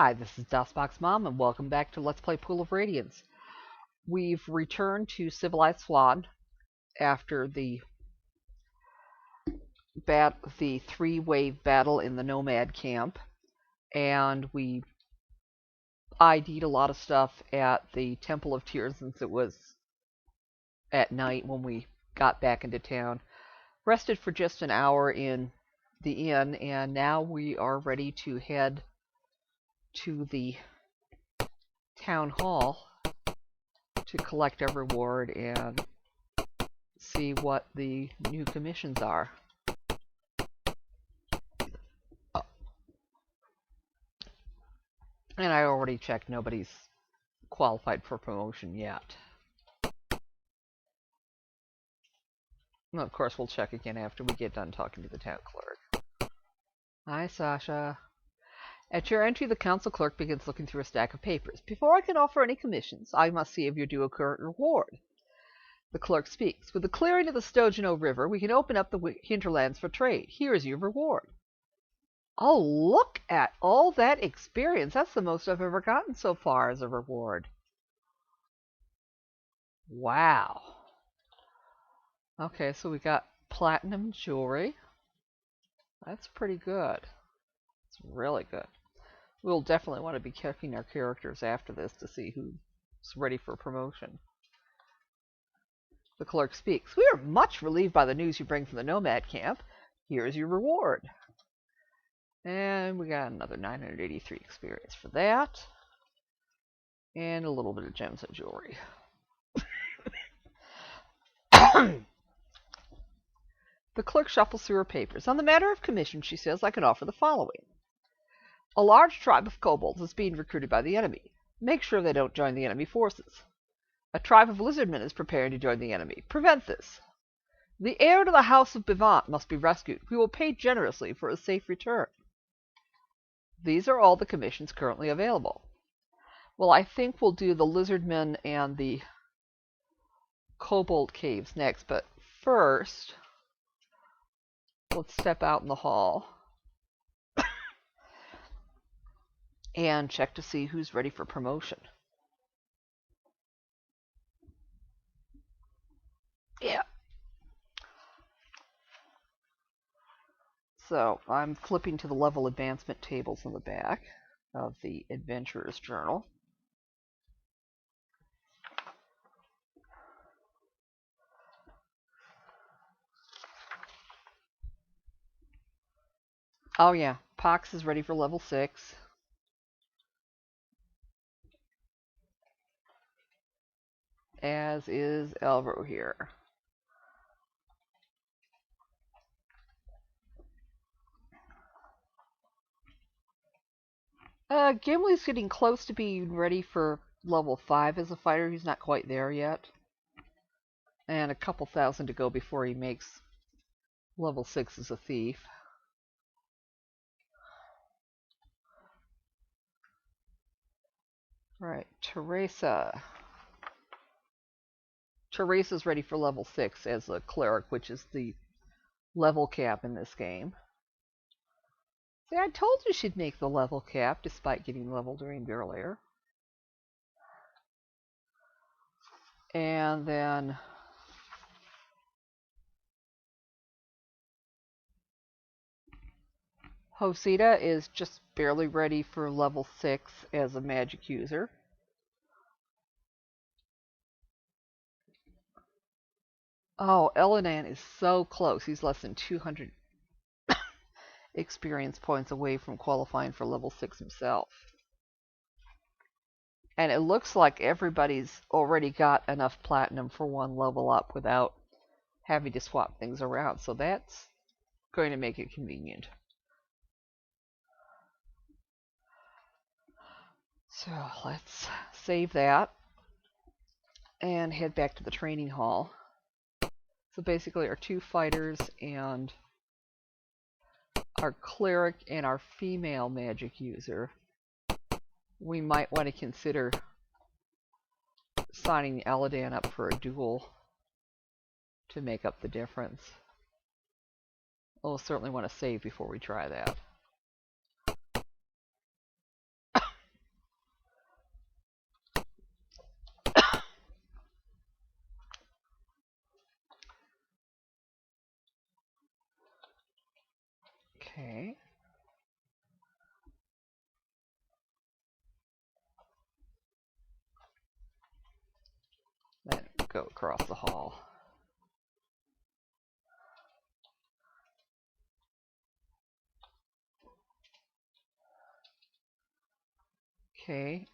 Hi, this is DOSBox Mom, and welcome back to Let's Play Pool of Radiance. We've returned to Civilized Phlan after the three-wave battle in the nomad camp, and we ID'd a lot of stuff at the Temple of Tears since it was at night when we got back into town. Rested for just an hour in the inn, and now we are ready to head to the town hall to collect a reward and see what the new commissions are. And I already checked, nobody's qualified for promotion yet. Well, of course, we'll check again after we get done talking to the town clerk. Hi, Sasha. At your entry, the council clerk begins looking through a stack of papers. Before I can offer any commissions, I must see if you're due a current reward. The clerk speaks. With the clearing of the Stojano River, we can open up the hinterlands for trade. Here is your reward. Oh, look at all that experience. That's the most I've ever gotten so far as a reward. Wow. Okay, so we got platinum jewelry. That's pretty good. It's really good. We'll definitely want to be checking our characters after this to see who's ready for promotion. The clerk speaks. We are much relieved by the news you bring from the nomad camp. Here is your reward. And we got another 983 experience for that. And a little bit of gems and jewelry. The clerk shuffles through her papers. On the matter of commission, she says, I can offer the following. A large tribe of kobolds is being recruited by the enemy. Make sure they don't join the enemy forces. A tribe of lizardmen is preparing to join the enemy. Prevent this. The heir to the house of Bivant must be rescued. We will pay generously for a safe return. These are all the commissions currently available. Well, I think we'll do the lizardmen and the kobold caves next, but first, let's step out in the hall and check to see who's ready for promotion. Yeah. So I'm flipping to the level advancement tables on the back of the Adventurer's Journal. Oh yeah, Pax is ready for level 6. As is Elro here. Gimli's getting close to being ready for level 5 as a fighter. He's not quite there yet. And a couple thousand to go before he makes level 6 as a thief. Alright, Teresa. Teresa's ready for level 6 as a cleric, which is the level cap in this game. See, I told you she'd make the level cap despite getting level drained earlier. And then Hosita is just barely ready for level 6 as a magic user. Oh, Elinan is so close. He's less than 200 experience points away from qualifying for level 6 himself. And it looks like everybody's already got enough platinum for one level up without having to swap things around. So that's going to make it convenient. So let's save that and head back to the training hall. So basically our 2 fighters and our cleric and our female magic user, we might want to consider signing Aladan up for a duel to make up the difference. We'll certainly want to save before we try that. Okay. Then go across the hall. Okay,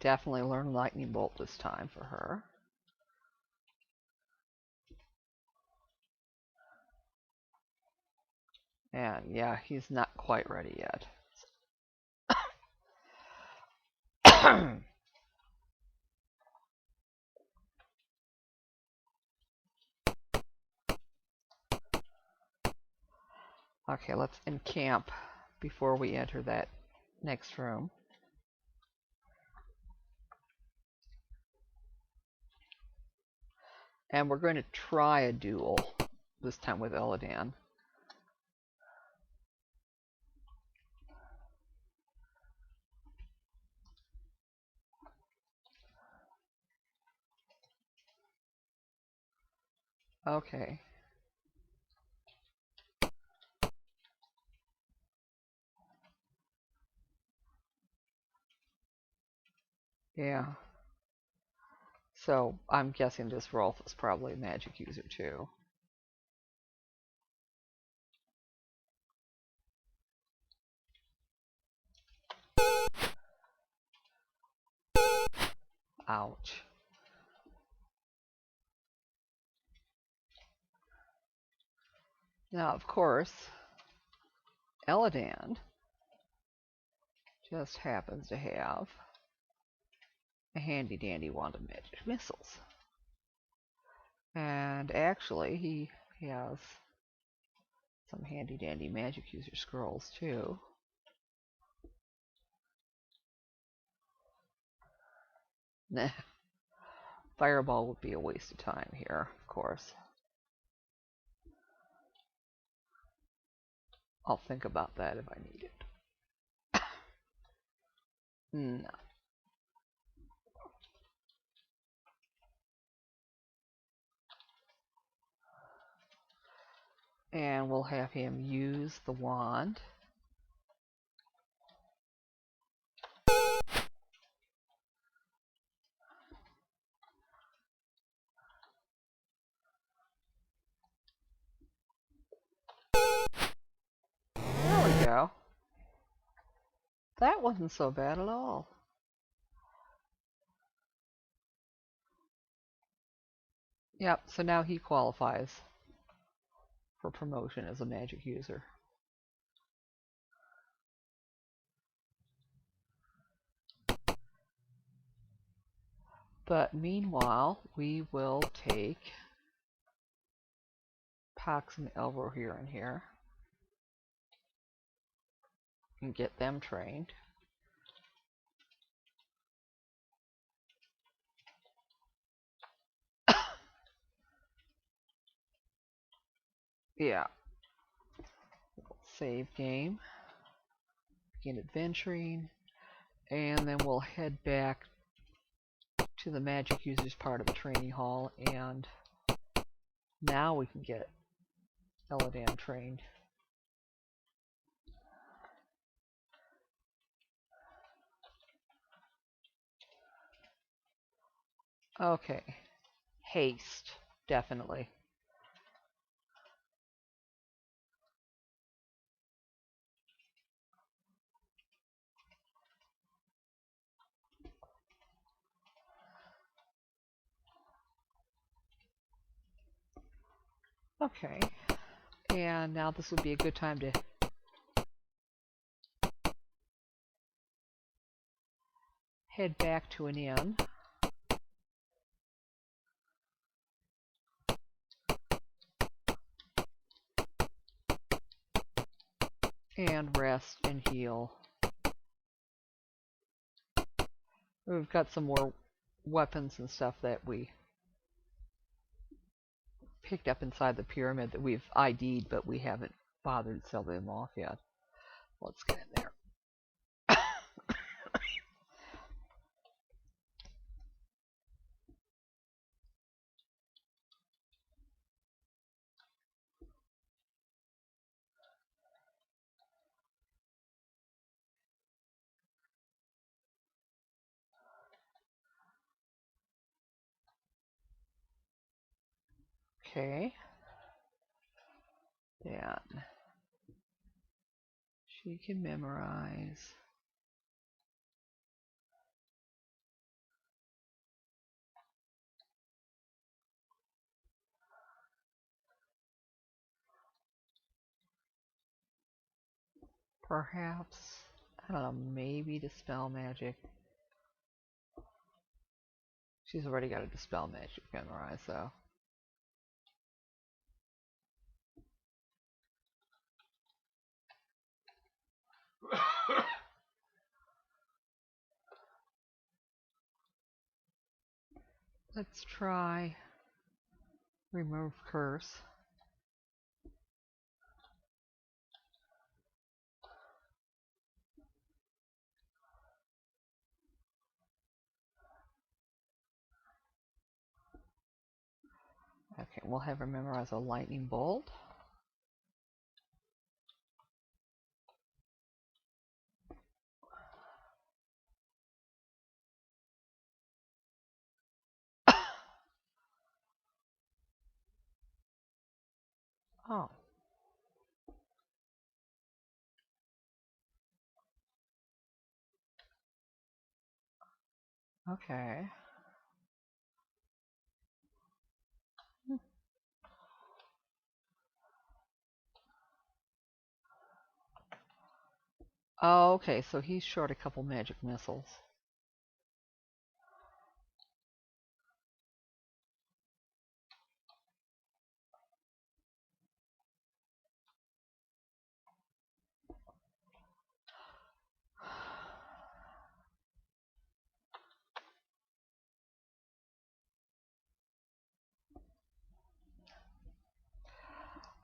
definitely learn lightning bolt this time for her. And yeah, he's not quite ready yet. Okay, let's encamp before we enter that next room. And we're going to try a duel, this time with Eladan. Okay. Yeah. So I'm guessing this Rolf is probably a magic user too. Ouch. Now, of course, Eladan just happens to have a handy-dandy wand of magic missiles. And actually, he has some handy-dandy magic user scrolls too. Nah. Fireball would be a waste of time here, of course. I'll think about that if I need it. No. And we'll have him use the wand. There we go. That wasn't so bad at all. Yep, so now he qualifies for promotion as a magic user. But meanwhile, we will take Pax and Elro here and here and get them trained. Yeah. Save game. Begin adventuring. And then we'll head back to the magic users part of the training hall, and now we can get Eladan trained. Okay. Haste, definitely. Okay. And now this would be a good time to head back to an inn. And rest and heal. We've got some more weapons and stuff that we picked up inside the pyramid that we've ID'd, but we haven't bothered selling them off yet. Let's get in there. Okay. Yeah. She can memorize. Perhaps, I don't know, maybe dispel magic. She's already got a dispel magic memorized, so. Let's try remove curse. Okay, we'll have her memorize a lightning bolt. Oh. Okay. Oh, okay, so he's short a couple magic missiles.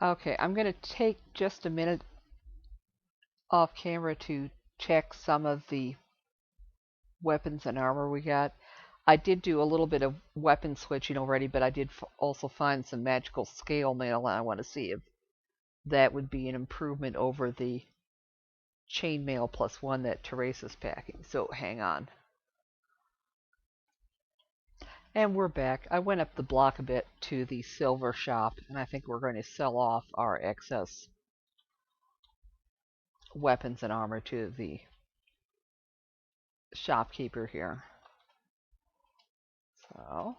Okay, I'm going to take just a minute off camera to check some of the weapons and armor we got. I did do a little bit of weapon switching already, but I did also find some magical scale mail, and I want to see if that would be an improvement over the chainmail +1 that Teresa's packing. So hang on. And we're back. I went up the block a bit to the silver shop, and I think we're going to sell off our excess weapons and armor to the shopkeeper here. So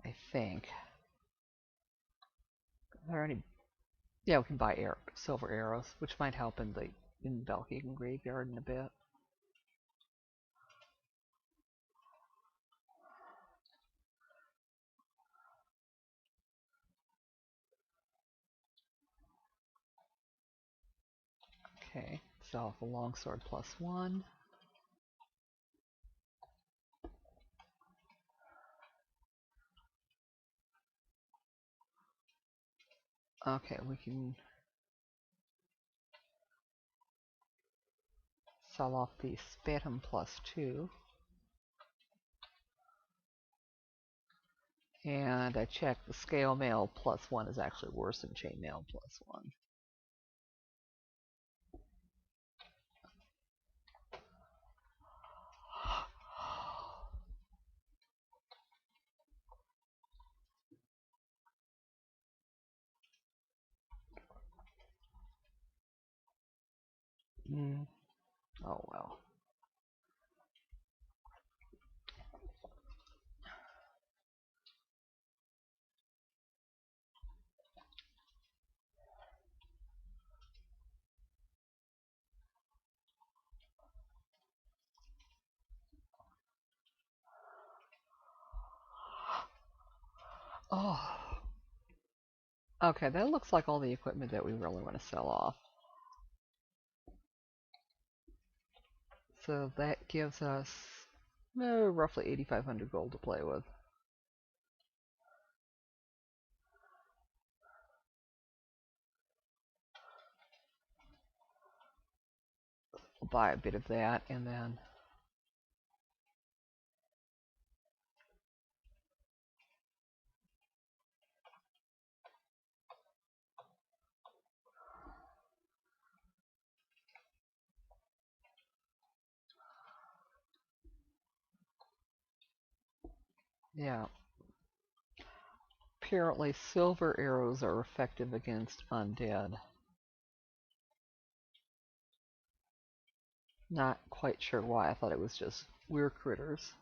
I think, are there any? Yeah, we can buy silver arrows, which might help in the Belkegen graveyard in a bit. Okay, sell off a longsword +1. Okay, we can sell off the Spatum +2. And I checked, the scale mail +1 is actually worse than chainmail +1. Oh well. Oh. Okay, that looks like all the equipment that we really want to sell off. So that gives us roughly 8,500 gold to play with. We'll buy a bit of that, and then Yeah. Apparently silver arrows are effective against undead. Not quite sure why. I thought it was just weird critters.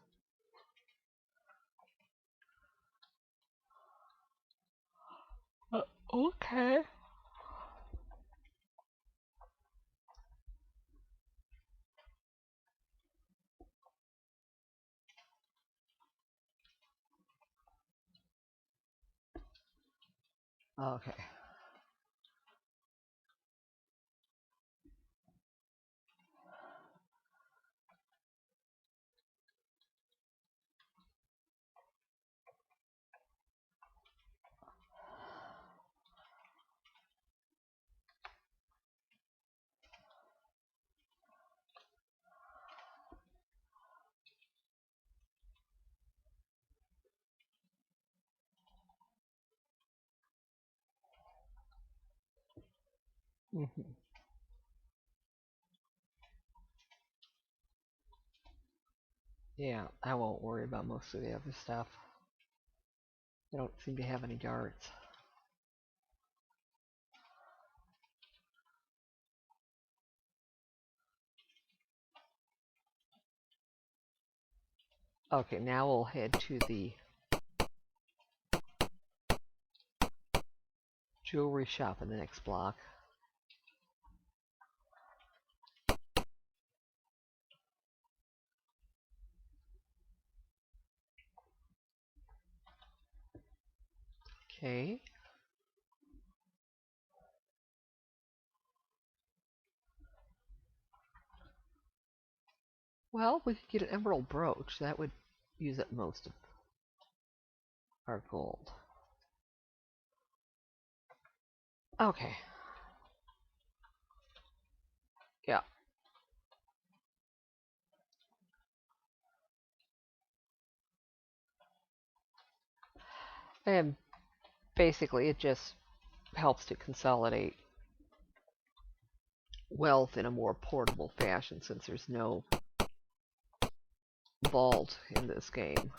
Okay. Okay. Mhm. Yeah, I won't worry about most of the other stuff. I don't seem to have any darts. Okay, now we'll head to the jewelry shop in the next block. Okay. Well, we could get an emerald brooch. That would use up most of our gold. Okay. Yeah. And basically, it just helps to consolidate wealth in a more portable fashion since there's no vault in this game.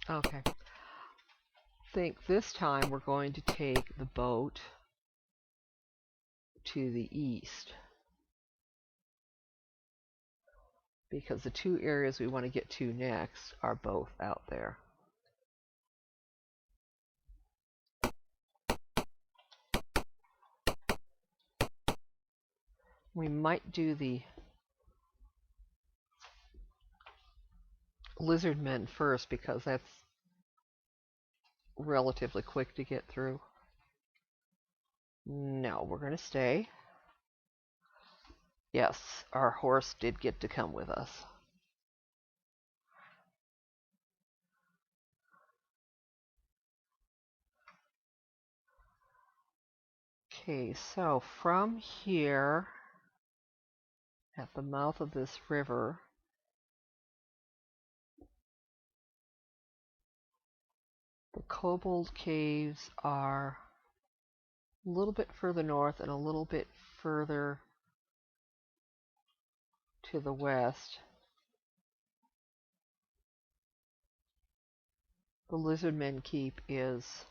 Okay. I think this time we're going to take the boat to the east, because the two areas we want to get to next are both out there. We might do the lizardmen first because that's relatively quick to get through. No, we're going to stay. Yes, our horse did get to come with us. Okay, so from here, at the mouth of this river, the kobold caves are a little bit further north and a little bit further to the west. The lizardmen keep is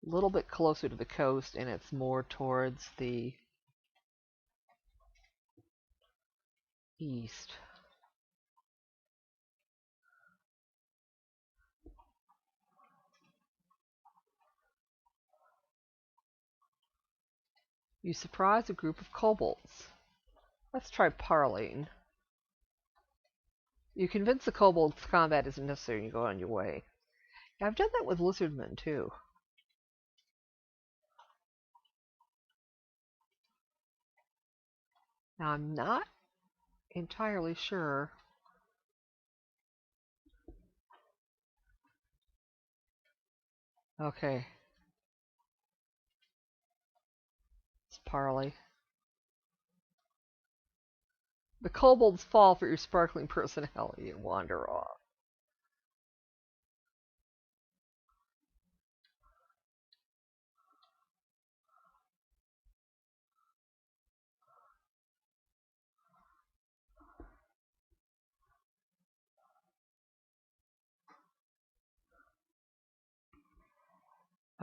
a little bit closer to the coast, and it's more towards the east. You surprise a group of kobolds. Let's try parleying. You convince the kobolds combat isn't necessary and you go on your way. Now, I've done that with lizardmen too. Now, I'm not entirely sure. Okay. Let's parley. The kobolds fall for your sparkling personality and wander off.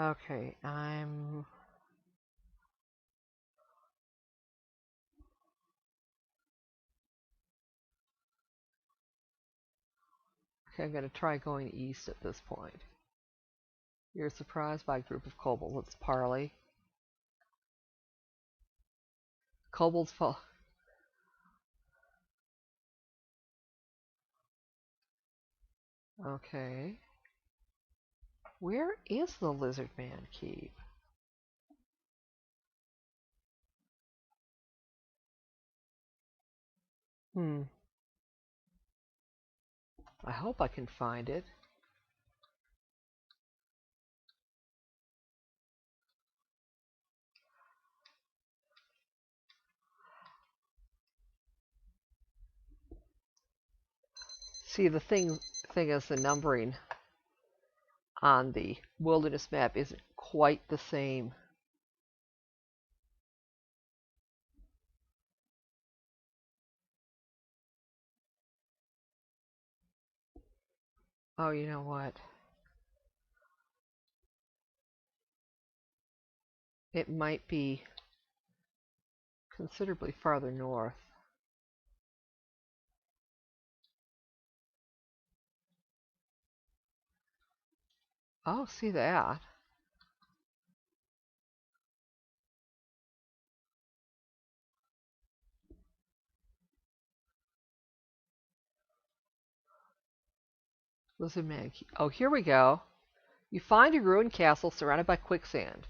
Okay, Okay, I'm going to try going east at this point. You're surprised by a group of kobolds. Let's parley. Kobolds fall. Okay. Where is the lizardman keep? I hope I can find it. See, the thing is the numbering on the wilderness map isn't quite the same. Oh, you know what? It might be considerably farther north. Oh, see that. Lizardman keep. Oh, here we go. You find a ruined castle surrounded by quicksand.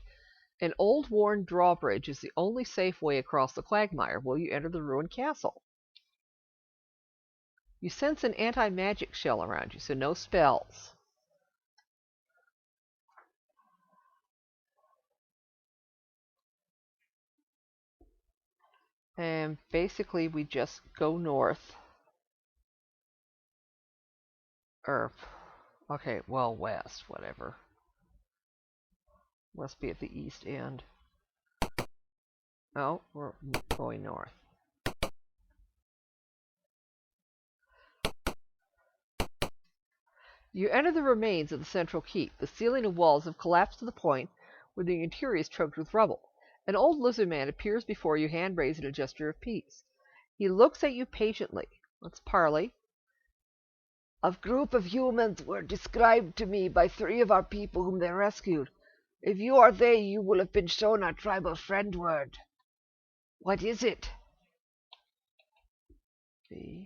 An old worn drawbridge is the only safe way across the quagmire. Will you enter the ruined castle? You sense an anti-magic shell around you, so no spells. And basically we just go north. Or, okay, well, west, whatever. Must be at the east end. Oh, we're going north. You enter the remains of the central keep. The ceiling and walls have collapsed to the point where the interior is choked with rubble. An old lizardman appears before you, hand raised in a gesture of peace. He looks at you patiently. Let's parley. A group of humans were described to me by 3 of our people whom they rescued. If you are they, you will have been shown our tribal friend word. What is it? V-I-O-R.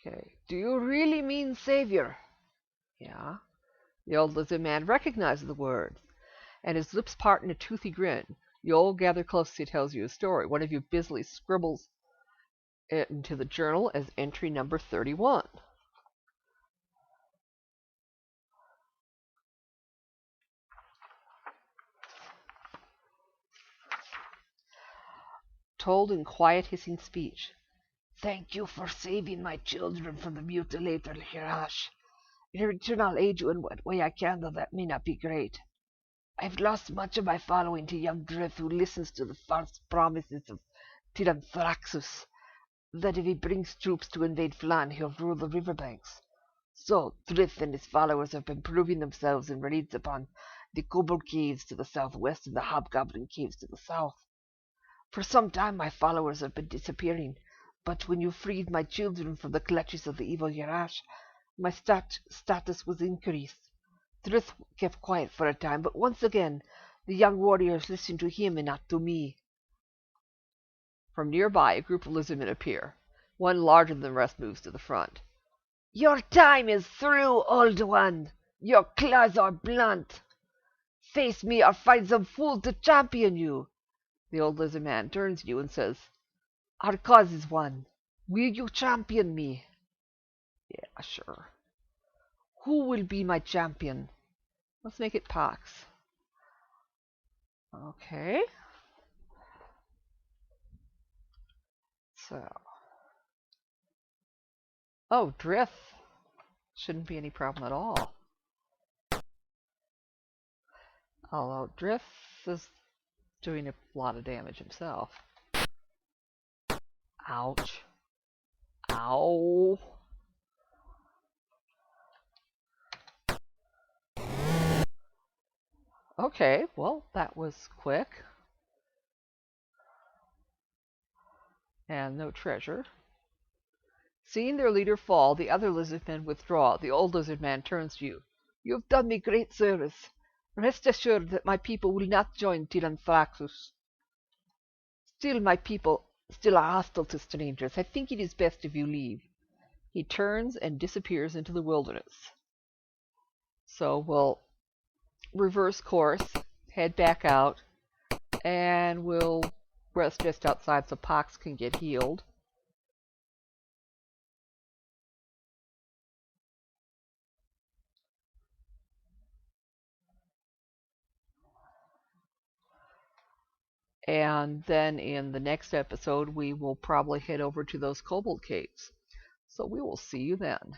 Okay. Do you really mean savior? Yeah. The old lizard man recognizes the words, and his lips part in a toothy grin. You all gather close as he tells you a story. One of you busily scribbles it into the journal as entry number 31. Told in quiet, hissing speech. Thank you for saving my children from the mutilator Hirash. In return, I'll aid you in what way I can, though that may not be great. I've lost much of my following to young Drith, who listens to the false promises of Tyranthraxus, that if he brings troops to invade Phlan, he'll rule the riverbanks. So Drith and his followers have been proving themselves in raids upon the kobold caves to the southwest and the hobgoblin caves to the south. For some time my followers have been disappearing, but when you freed my children from the clutches of the evil Yarash, my status was increased. Drith kept quiet for a time, but once again the young warriors listened to him and not to me. From nearby, a group of lizardmen appear. One larger than the rest moves to the front. Your time is through, old one. Your claws are blunt. Face me or find some fool to champion you. The old lizard man turns to you and says, Our cause is won. Will you champion me? Yeah, sure. Who will be my champion? Let's make it Pax. Okay. So. Oh, Drith. Shouldn't be any problem at all. Although Drith is doing a lot of damage himself. Ouch. Ow. Okay, well, that was quick. And no treasure. Seeing their leader fall, the other lizardmen withdraw. The old lizardman turns to you. You have done me great service. Rest assured that my people will not join Tyranthraxus. Still, my people still are hostile to strangers. I think it is best if you leave. He turns and disappears into the wilderness. So we'll reverse course, head back out, and we'll rest just outside so Pox can get healed. And then in the next episode, we will probably head over to those kobold caves. So we will see you then.